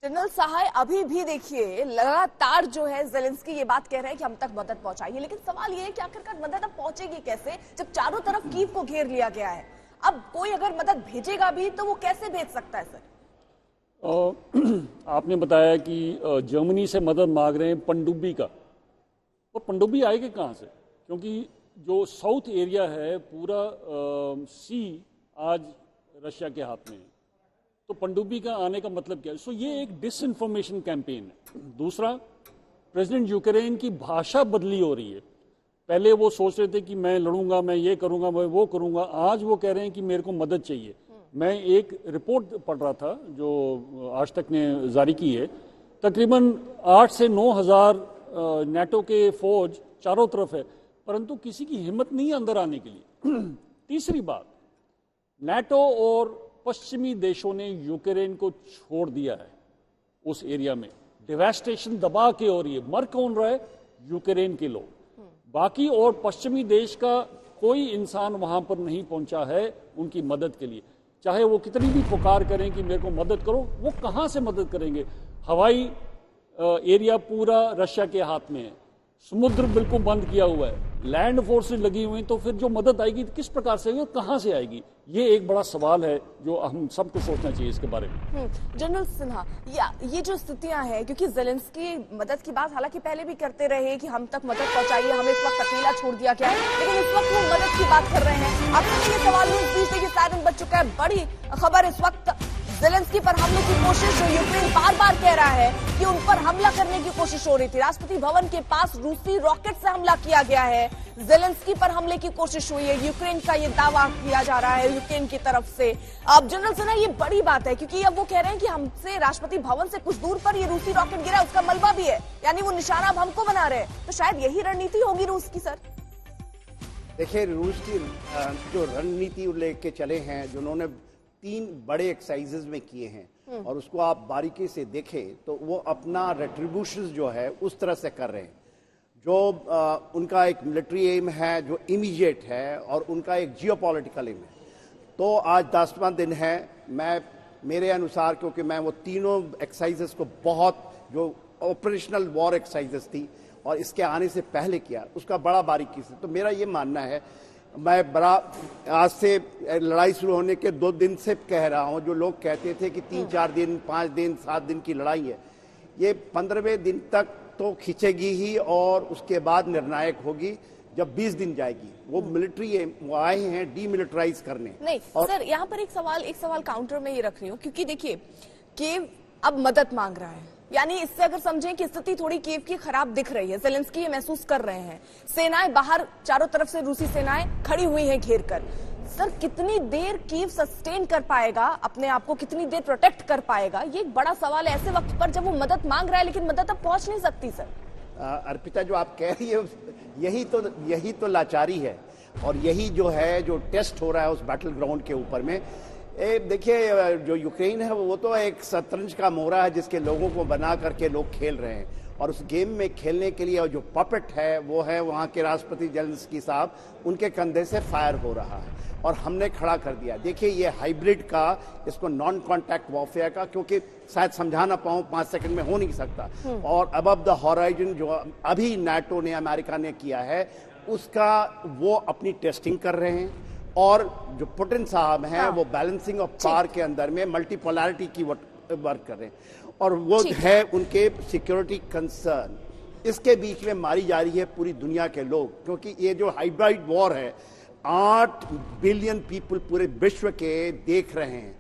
General सहाय अभी भी देखिए लगातार जो है ज़ेलेंस्की ये बात कह रहे हैं कि हम तक मदद पहुंचाइए, लेकिन सवाल ये है कि आखिरकार मदद अब पहुंचेगी कैसे जब चारों तरफ कीव को घेर लिया गया है। अब कोई अगर मदद भेजेगा भी तो वो कैसे भेज सकता है सर? आपने बताया कि जर्मनी से मदद मांग रहे हैं पनडुब्बी का, और पनडुब्बी आएगी कहाँ से? क्योंकि जो साउथ एरिया है पूरा सी आज रशिया के हाथ में है, तो पनडुब्बी का आने का मतलब क्या है? सो ये एक डिसइंफॉर्मेशन कैंपेन है। दूसरा, प्रेसिडेंट यूक्रेन की भाषा बदली हो रही है। पहले वो सोच रहे थे कि मैं लड़ूंगा, मैं ये करूंगा, मैं वो करूंगा, आज वो कह रहे हैं कि मेरे को मदद चाहिए। मैं एक रिपोर्ट पढ़ रहा था जो आज तक ने जारी की है, तकरीबन 8 से 9 हज़ार नेटो के फौज चारों तरफ है, परंतु किसी की हिम्मत नहीं है अंदर आने के लिए। तीसरी बात, नेटो और पश्चिमी देशों ने यूक्रेन को छोड़ दिया है उस एरिया में। डिवास्टेशन दबा के हो रही है। मर कौन रहा है? यूक्रेन के लोग। बाकी और पश्चिमी देश का कोई इंसान वहां पर नहीं पहुंचा है उनकी मदद के लिए। चाहे वो कितनी भी पुकार करें कि मेरे को मदद करो, वो कहां से मदद करेंगे? हवाई एरिया पूरा रशिया के हाथ में है, समुद्र बिल्कुल बंद किया हुआ है, लैंड फोर्सेज लगी हुई, तो फिर जो मदद आएगी किस प्रकार से आएगी और कहां से आएगी? ये एक बड़ा सवाल है जो हम सबको सोचना चाहिए इसके बारे में। जनरल सिन्हा, ये जो स्थितियां हैं, क्योंकि ज़ेलेंस्की मदद की बात हालांकि पहले भी करते रहे कि हम तक मदद पहुंचाइए, हमें इस वक्त अकेला छोड़ दिया गया है, लेकिन इस वक्त वो मदद की बात कर रहे हैं। आपसे ये सवाल इस बीच देखिए सायरन बज चुका है। बड़ी खबर इस वक्त ज़ेलेंस्की पर हमले की कोशिश, जो यूक्रेन बार बार कह रहा है कि उन पर हमला करने की कोशिश हो रही थी। राष्ट्रपति भवन के पास रूसी रॉकेट से हमला किया गया है, ज़ेलेंस्की पर हमले की कोशिश हुई है, यूक्रेन का ये दावा किया जा रहा है यूक्रेन की तरफ से। अब जनरल सिन्हा, ये बड़ी बात है क्योंकि अब वो कह रहे हैं कि हमसे राष्ट्रपति भवन से कुछ दूर पर ये रूसी रॉकेट गिरा, उसका मलबा भी है, यानी वो निशाना अब हमको बना रहे हैं। तो शायद यही रणनीति होगी रूस की सर। देखिए, रूस की जो रणनीति लेके चले हैं, जो उन्होंने 3 बड़े एक्सरसाइजेज में किए हैं, और उसको आप बारीकी से देखें तो वो अपना रेट्रीब्यूशन जो है उस तरह से कर रहे हैं। जो उनका एक मिलिट्री एम है जो इमीडिएट है, और उनका एक जियोपॉलिटिकल एम है। तो आज 10वां दिन है। मेरे अनुसार, क्योंकि मैं वो तीनों एक्सरसाइजेस को बहुत, जो ऑपरेशनल वॉर एक्सरसाइजेस थी और इसके आने से पहले किया, उसका बड़ा बारीकी से, तो मेरा ये मानना है, मैं बड़ा आज से लड़ाई शुरू होने के 2 दिन से कह रहा हूं, जो लोग कहते थे कि 3-4 दिन, 5 दिन, 7 दिन की लड़ाई है, ये 15वें दिन तक तो खींचेगी ही, और उसके बाद निर्णायक होगी जब 20 दिन जाएगी। वो मिलिट्री वो आए हैं डीमिलिटराइज करने। नहीं सर, यहाँ पर एक सवाल काउंटर में ये रख रही हूँ, क्योंकि देखिए कीव अब मदद मांग रहा है, यानी इससे अगर समझें कि स्थिति थोड़ी कीव की खराब दिख रही है, ज़ेलेंस्की ये महसूस कर रहे हैं। सेनाएं बाहर चारों तरफ से रूसी सेनाएं खड़ी हुई हैं घेर कर। सर, कितनी देर कीव सस्टेन कर पाएगा अपने आप को, कितनी देर प्रोटेक्ट कर पाएगा, ये एक बड़ा सवाल है ऐसे वक्त पर जब वो मदद मांग रहा है, लेकिन मदद अब पहुंच नहीं सकती। सर अर्पिता, जो आप कह रही है यही तो लाचारी है, और यही जो है जो टेस्ट हो रहा है उस बैटल ग्राउंड के ऊपर में। देखिए, जो यूक्रेन है वो तो एक शतरंज का मोहरा है जिसके लोगों को बना करके लोग खेल रहे हैं, और उस गेम में खेलने के लिए जो पपेट है वो है वहाँ के राष्ट्रपति ज़ेलेंस्की साहब, उनके कंधे से फायर हो रहा है और हमने खड़ा कर दिया। देखिए, ये हाइब्रिड का, इसको नॉन कॉन्टैक्ट वॉरफेयर का, क्योंकि शायद समझा ना पाऊँ 5 सेकंड में हो नहीं सकता, और अबव द हॉराइजन जो अभी नाटो ने, अमेरिका ने किया है, उसका वो अपनी टेस्टिंग कर रहे हैं। और जो पुतिन साहब हैं वो बैलेंसिंग ऑफ पावर के अंदर में मल्टीपोलैरिटी की वर्क कर रहे हैं, और वो है उनके सिक्योरिटी कंसर्न। इसके बीच में मारी जा रही है पूरी दुनिया के लोग, क्योंकि ये जो हाइब्रिड वॉर है, 8 बिलियन पीपल पूरे विश्व के देख रहे हैं,